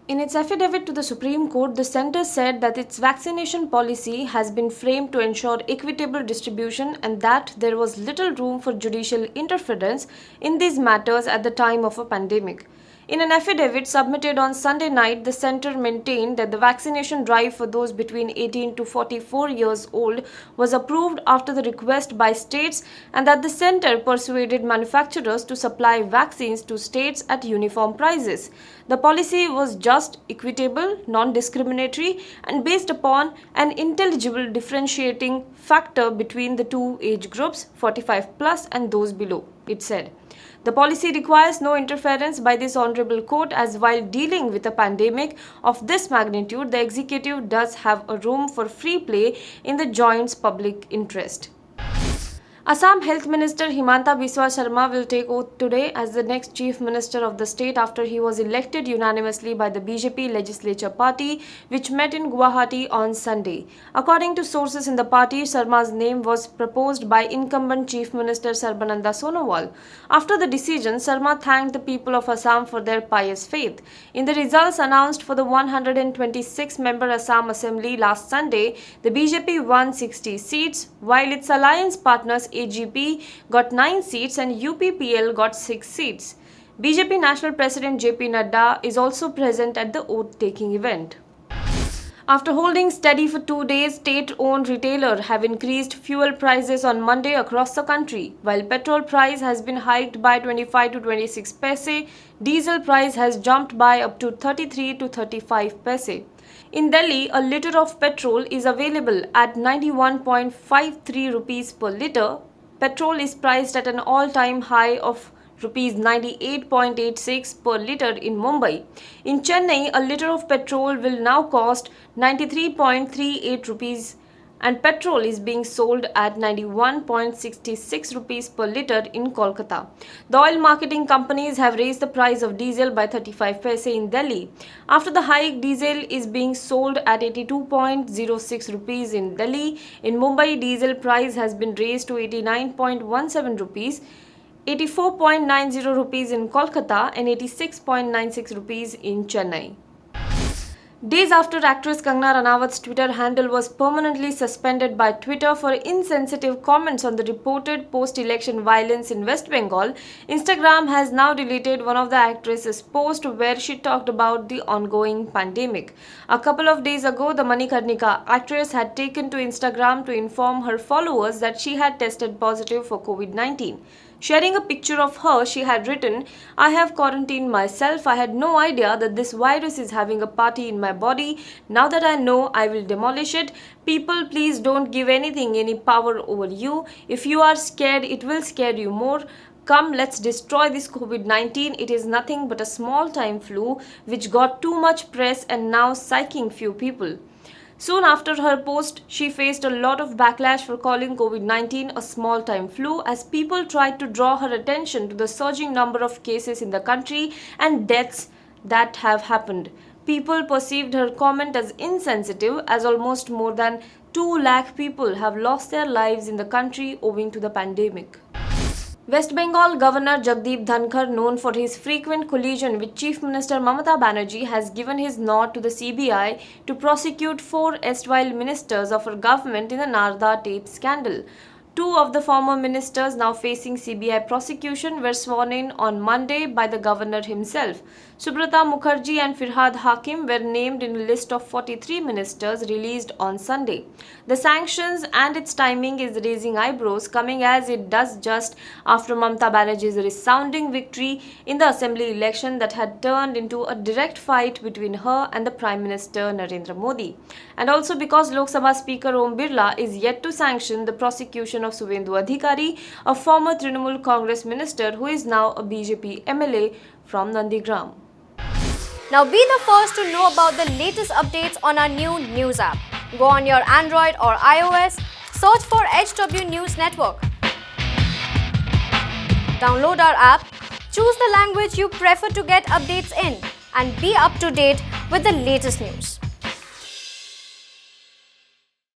In its affidavit to the Supreme Court, the centre said that its vaccination policy has been framed to ensure equitable distribution and that there was little room for judicial interference in these matters at the time of a pandemic. In an affidavit submitted on Sunday night, the centre maintained that the vaccination drive for those between 18 to 44 years old was approved after the request by states and that the centre persuaded manufacturers to supply vaccines to states at uniform prices. The policy was just, equitable, non-discriminatory and based upon an intelligible differentiating factor between the two age groups, 45 plus and those below, it said. The policy requires no interference by this Honorable Court as while dealing with a pandemic of this magnitude, the executive does have a room for free play in the joint's public interest. Assam Health Minister Himanta Biswa Sharma will take oath today as the next Chief Minister of the state after he was elected unanimously by the BJP Legislature Party, which met in Guwahati on Sunday. According to sources in the party, Sharma's name was proposed by incumbent Chief Minister Sarbananda Sonowal. After the decision, Sharma thanked the people of Assam for their pious faith. In the results announced for the 126-member Assam Assembly last Sunday, the BJP won 60 seats, while its alliance partners AGP got 9 seats and UPPL got 6 seats. BJP National President JP Nadda is also present at the oath-taking event. After holding steady for 2 days, state-owned retailers have increased fuel prices on Monday across the country. While petrol price has been hiked by 25 to 26 paise, diesel price has jumped by up to 33 to 35 paise. In Delhi, a litre of petrol is available at 91.53 rupees per litre. Petrol is priced at an all-time high of rupees 98.86 per litre in Mumbai. In Chennai, a litre of petrol will now cost 93.38 rupees and petrol is being sold at 91.66 rupees per litre in Kolkata. The oil marketing companies have raised the price of diesel by 35 paise in Delhi. After the hike, diesel is being sold at 82.06 rupees in Delhi. In Mumbai, diesel price has been raised to 89.17 rupees, 84.90 rupees in Kolkata and 86.96 rupees in Chennai. Days after actress Kangana Ranawat's Twitter handle was permanently suspended by Twitter for insensitive comments on the reported post-election violence in West Bengal, Instagram has now deleted one of the actress's posts where she talked about the ongoing pandemic. A couple of days ago, the Manikarnika actress had taken to Instagram to inform her followers that she had tested positive for COVID-19. Sharing a picture of her, she had written, "I have quarantined myself. I had no idea that this virus is having a party in my body. Now that I know, I will demolish it. People, please don't give anything any power over you. If you are scared, it will scare you more. Come, let's destroy this COVID-19. It is nothing but a small-time flu which got too much press and now psyching few people." Soon after her post, she faced a lot of backlash for calling COVID-19 a small-time flu as people tried to draw her attention to the surging number of cases in the country and deaths that have happened. People perceived her comment as insensitive as almost more than 2 lakh people have lost their lives in the country owing to the pandemic. West Bengal Governor Jagdeep Dhankar, known for his frequent collusion with Chief Minister Mamata Banerjee, has given his nod to the CBI to prosecute 4 erstwhile ministers of her government in the Narda tape scandal. 2 of the former ministers now facing CBI prosecution were sworn in on Monday by the governor himself. Subrata Mukherjee and Firhad Hakim were named in a list of 43 ministers released on Sunday. The sanctions and its timing is raising eyebrows, coming as it does just after Mamata Banerjee's resounding victory in the assembly election that had turned into a direct fight between her and the Prime Minister Narendra Modi. And also because Lok Sabha Speaker Om Birla is yet to sanction the prosecution of Suvendu Adhikari, a former Trinamool Congress minister who is now a BJP MLA from Nandigram. Now be the first to know about the latest updates on our new news app. Go on your Android or iOS, search for HW News Network. Download our app, choose the language you prefer to get updates in, and be up to date with the latest news.